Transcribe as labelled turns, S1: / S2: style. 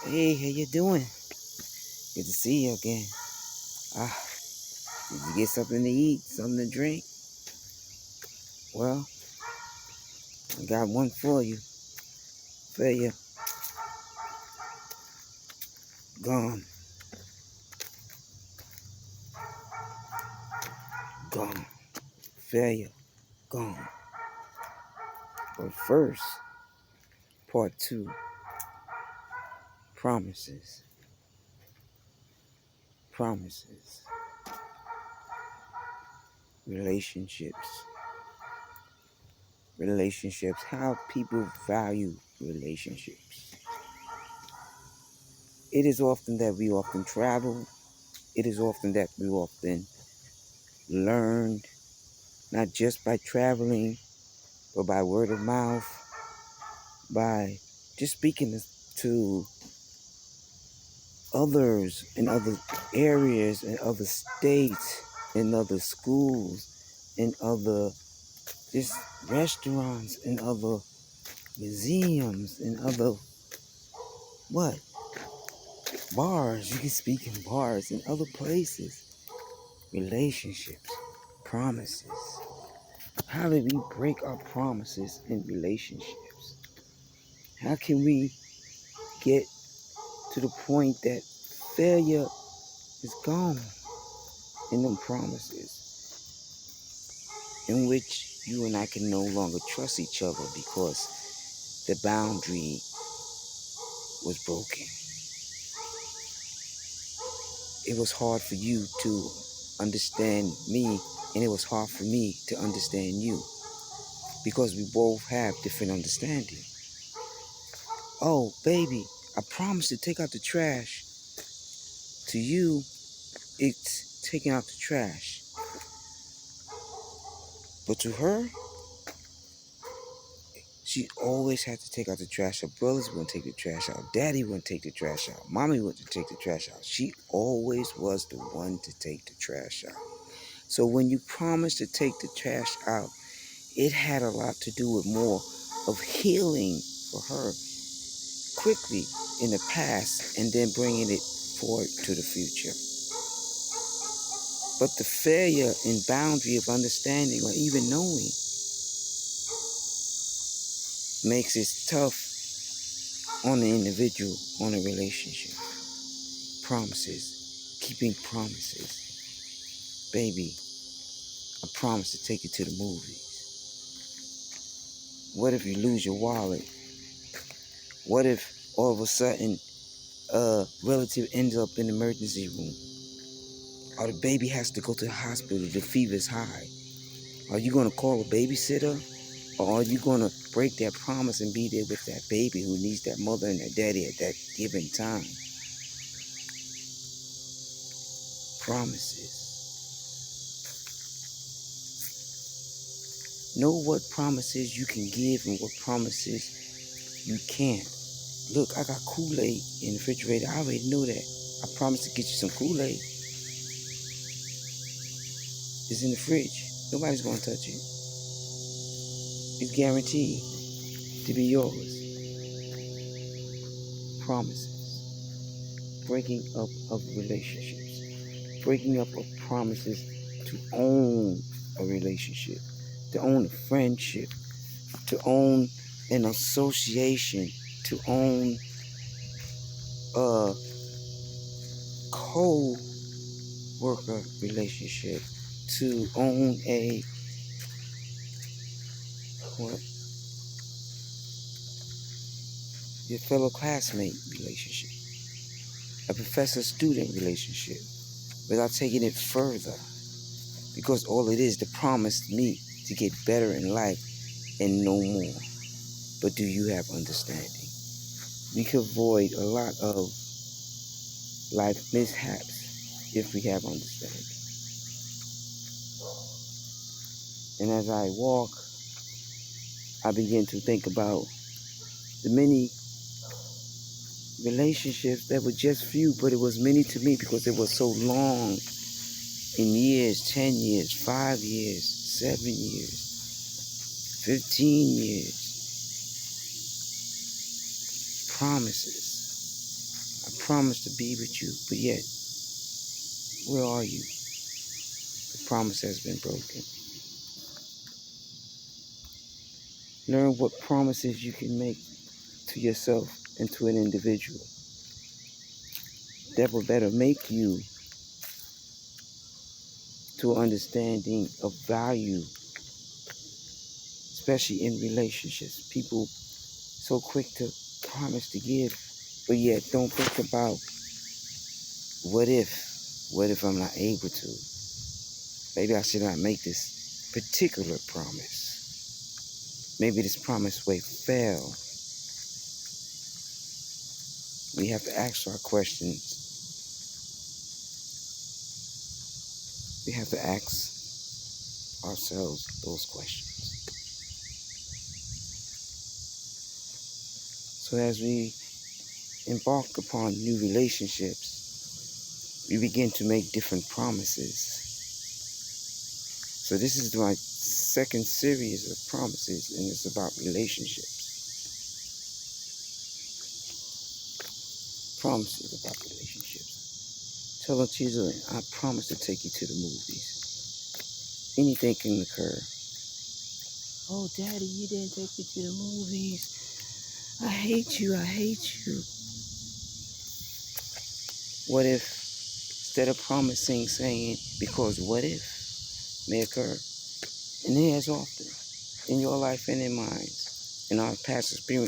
S1: Hey, how you doing? Good to see you again. Ah, did you get something to eat, something to drink? Well, I got one for you. Failure, gone, gone. Failure, gone. But first, part two, promises, promises, relationships, relationships, how people value relationships. It is often that we often travel. It is often that we often learn, not just by traveling, but by word of mouth, by just speaking to others in other areas, in other states, in other schools, in other just restaurants, in other museums, in other what? Bars. You can speak in bars, in other places. Relationships, promises. How did we break our promises in relationships? How can we get to the point that failure is gone in them promises, in which you and I can no longer trust each other because the boundary was broken? It was hard for you to understand me, and it was hard for me to understand you because we both have different understanding. Oh, baby, I promised to take out the trash. To you, it's taking out the trash. But to her, she always had to take out the trash. Her brothers wouldn't take the trash out. Daddy wouldn't take the trash out. Mommy wouldn't take the trash out. She always was the one to take the trash out. So when you promised to take the trash out, it had a lot to do with more of healing for her quickly in the past and then bringing it forward to the future. But the failure in boundary of understanding or even knowing makes it tough on the individual, on a relationship. Promises, keeping promises. Baby, I promise to take you to the movies. What if you lose your wallet? What if all of a sudden a relative ends up in the emergency room? Or the baby has to go to the hospital, the fever's high. Are you going to call a babysitter? Or are you going to break that promise and be there with that baby who needs that mother and that daddy at that given time? Promises. Know what promises you can give and what promises you can't. Look, I got Kool-Aid in the refrigerator. I already know that. I promised to get you some Kool-Aid. It's in the fridge. Nobody's going to touch it. It's guaranteed to be yours. Promises. Breaking up of relationships. Breaking up of promises to own a relationship, to own a friendship, to own an association, to own a co-worker relationship, to own a what? Your fellow classmate relationship, a professor-student relationship, without taking it further. Because all it is, the promise me to get better in life and no more. But do you have understanding? We can avoid a lot of life mishaps if we have understanding. And as I walk, I begin to think about the many relationships that were just few, but it was many to me because it was so long in years, 10 years, 5 years, 7 years, 15 years. Promises. promised to be with you, but yet, where are you? The promise has been broken. Learn what promises you can make to yourself and to an individual that will better make you to understanding of value, especially in relationships. People so quick to promise to give, but yet don't think about what if? What if I'm not able to? Maybe I should not make this particular promise. Maybe this promise may fail. We have to ask our questions. We have to ask ourselves those questions. So as we embark upon new relationships, we begin to make different promises. So this is my second series of promises, and it's about relationships. Promises about relationships. Tell her, Jesus, I promise to take you to the movies. Anything can occur. Oh, Daddy, you didn't take me to the movies. I hate you. I hate you. What if, instead of promising, saying, because what if may occur? And it has often, in your life and in mine, in our past experience.